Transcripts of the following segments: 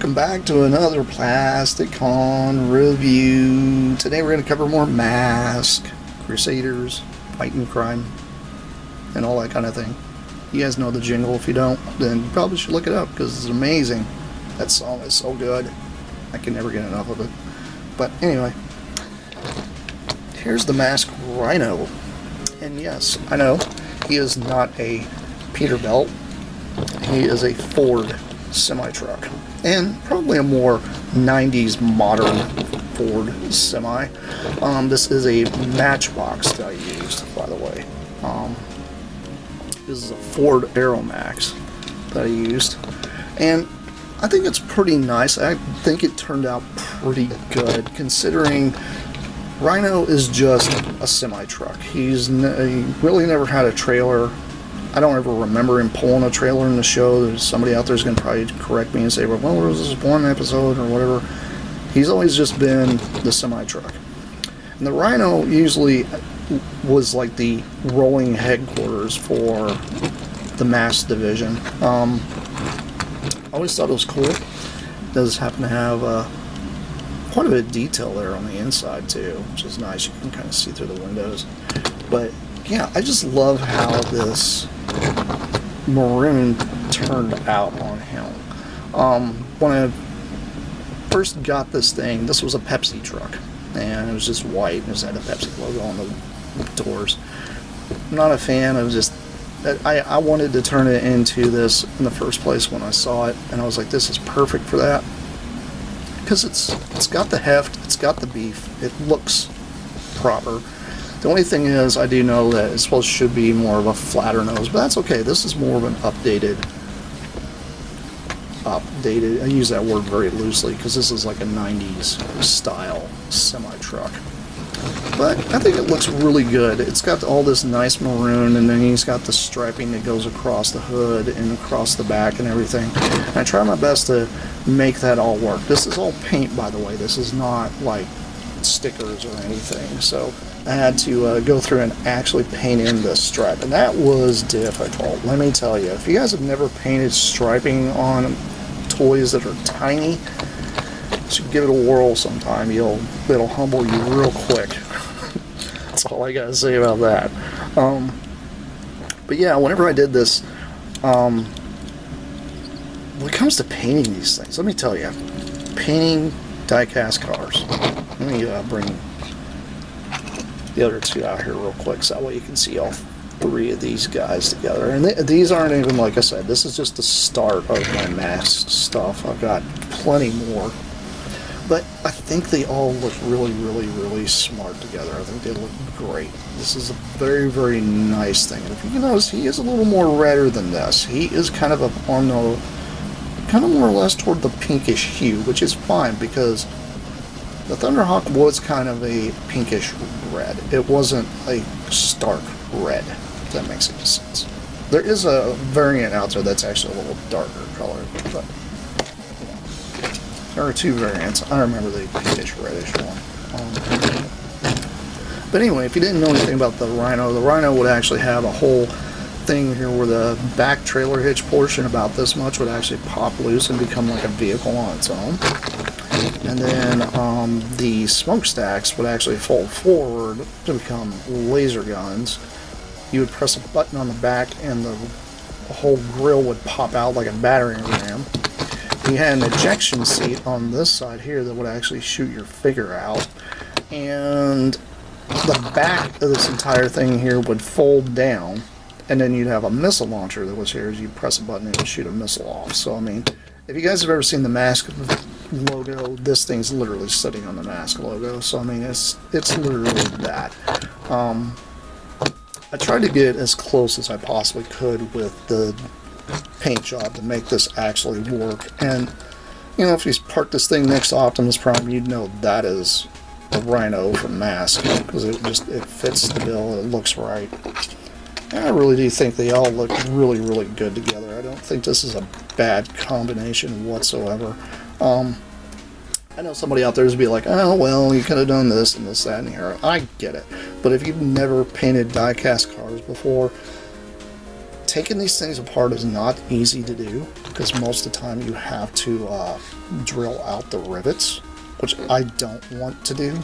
welcome back to another Plasticon review. Today we're going to cover more Mask, Crusaders, fighting crime, and all that kind of thing. You guys know the jingle. If you don't, then you probably should look it up because it's amazing. That song is so good. I can never get enough of it. But anyway, here's the Mask Rhino. And yes, I know, he is not a Peterbilt. He is a Ford semi-truck, and probably a more 90s modern Ford semi. This is a Matchbox that I used, by the way. This is a Ford Aeromax that I used, and I think it's pretty nice. I think it turned out pretty good, considering Rhino is just a semi-truck. He really never had a trailer. I don't ever remember him pulling a trailer in the show. There's somebody out there who's going to probably correct me and say, well, there was this one episode or whatever. He's always just been the semi-truck. And the Rhino usually was like the rolling headquarters for the Mask division. I always thought it was cool. It does happen to have quite a bit of detail there on the inside too, which is nice. You can kind of see through the windows. But yeah, I just love how this maroon turned out on him. When I first got this thing, this was a Pepsi truck, and it was just white, and it just had a Pepsi logo on the doors. I'm not a fan of just... I wanted to turn it into this in the first place when I saw it, and I was like, this is perfect for that. Because it's got the heft, it's got the beef, it looks proper. The only thing is, I do know that it should be more of a flatter nose, but that's okay. This is more of an updated, I use that word very loosely because this is like a 90s style semi-truck. But I think it looks really good. It's got all this nice maroon, and then he's got the striping that goes across the hood and across the back and everything. And I try my best to make that all work. This is all paint, by the way. This is not like stickers or anything. So I had to go through and actually paint in the stripe, and that was difficult. Let me tell you, if you guys have never painted striping on toys that are tiny, you should give it a whirl sometime. It'll humble you real quick. That's all I gotta say about that. But yeah, whenever I did this, when it comes to painting these things, let me tell you, painting die-cast cars. Let me bring the other two out here real quick so that way you can see all three of these guys together. And these aren't even, like I said, this is just the start of my Mask stuff. I've got plenty more. But I think they all look really, really, really smart together. I think they look great. This is a very, very nice thing. And if you can notice, he is a little more redder than this. He is kind of on the, kind of more or less toward the pinkish hue, which is fine because the Thunderhawk was kind of a pinkish red. It wasn't a stark red, if that makes any sense. There is a variant out there that's actually a little darker color, but you know, there are two variants. I remember the pinkish reddish one. But anyway, if you didn't know anything about the Rhino would actually have a whole thing here where the back trailer hitch portion, about this much, would actually pop loose and become like a vehicle on its own. And then the smokestacks would actually fold forward to become laser guns. You would press a button on the back and the whole grill would pop out like a battering ram. You had an ejection seat on this side here that would actually shoot your figure out. And the back of this entire thing here would fold down. And then you'd have a missile launcher that was here. You'd press a button and it would shoot a missile off. So, I mean, if you guys have ever seen the Mask logo, this thing's literally sitting on the Mask logo. So, I mean, it's literally that. I tried to get as close as I possibly could with the paint job to make this actually work. And, you know, if you park this thing next to Optimus Prime, you'd know that is a Rhino from Mask, because it fits the bill, it looks right. And I really do think they all look really, really good together. I don't think this is a bad combination whatsoever. I know somebody out there is be like, oh, well, you could have done this and this, that, and here. I get it. But if you've never painted die-cast cars before, taking these things apart is not easy to do, because most of the time you have to drill out the rivets, which I don't want to do.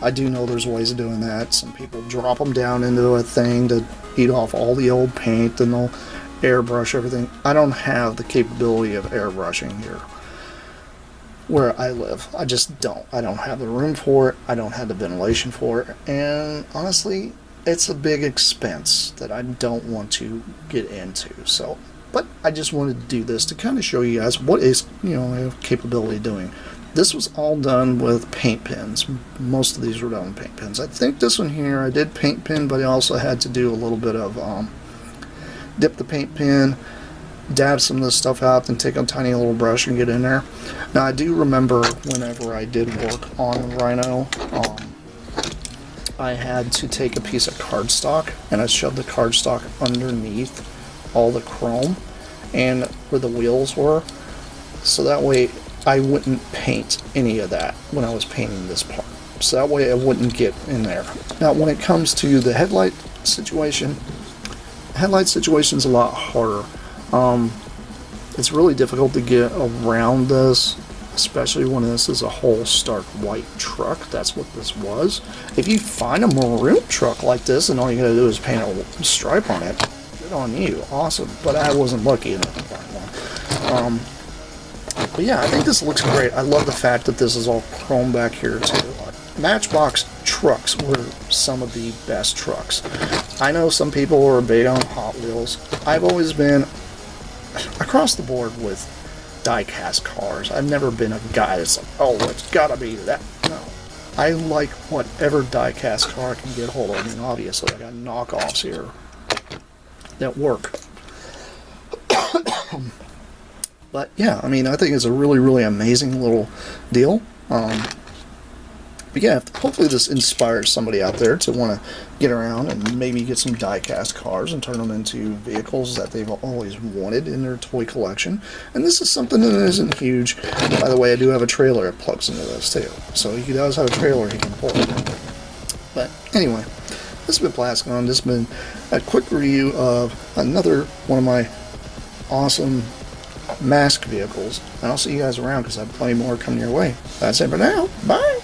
I do know there's ways of doing that. Some people drop them down into a thing to eat off all the old paint, and they'll airbrush everything. I don't have the capability of airbrushing here where I live. I just don't. I don't have the room for it. I don't have the ventilation for it. And honestly, it's a big expense that I don't want to get into. So, but I just wanted to do this to kind of show you guys what is, I have capability of doing. This was all done with paint pens. Most of these were done with paint pens. I think this one here I did paint pen, but I also had to do a little bit of dip the paint pen, dab some of this stuff out, then take a tiny little brush and get in there. Now I do remember whenever I did work on the Rhino, I had to take a piece of cardstock and I shoved the cardstock underneath all the chrome and where the wheels were, so that way I wouldn't paint any of that when I was painting this part. So that way it wouldn't get in there. Now when it comes to the headlight situation is a lot harder. It's really difficult to get around this, especially when this is a whole stark white truck. That's what this was. If you find a maroon truck like this and all you gotta do is paint a stripe on it, good on you, awesome. But I wasn't lucky enough to find one. But yeah, I think this looks great. I love the fact that this is all chrome back here too. Matchbox trucks were some of the best trucks. I know some people are big on Hot Wheels. I've always been across the board with die-cast cars. I've never been a guy that's like, oh, it's gotta be that. No. I like whatever die-cast car I can get hold of. I mean, obviously, I got knockoffs here that work. But yeah, I mean, I think it's a really, really amazing little deal. But yeah, hopefully this inspires somebody out there to want to get around and maybe get some die-cast cars and turn them into vehicles that they've always wanted in their toy collection. And this is something that isn't huge. By the way, I do have a trailer that plugs into this too. So he does have a trailer he can pull. But anyway, this has been Plasticon. This has been a quick review of another one of my awesome mask vehicles. And I'll see you guys around because I have plenty more coming your way. That's it for now. Bye!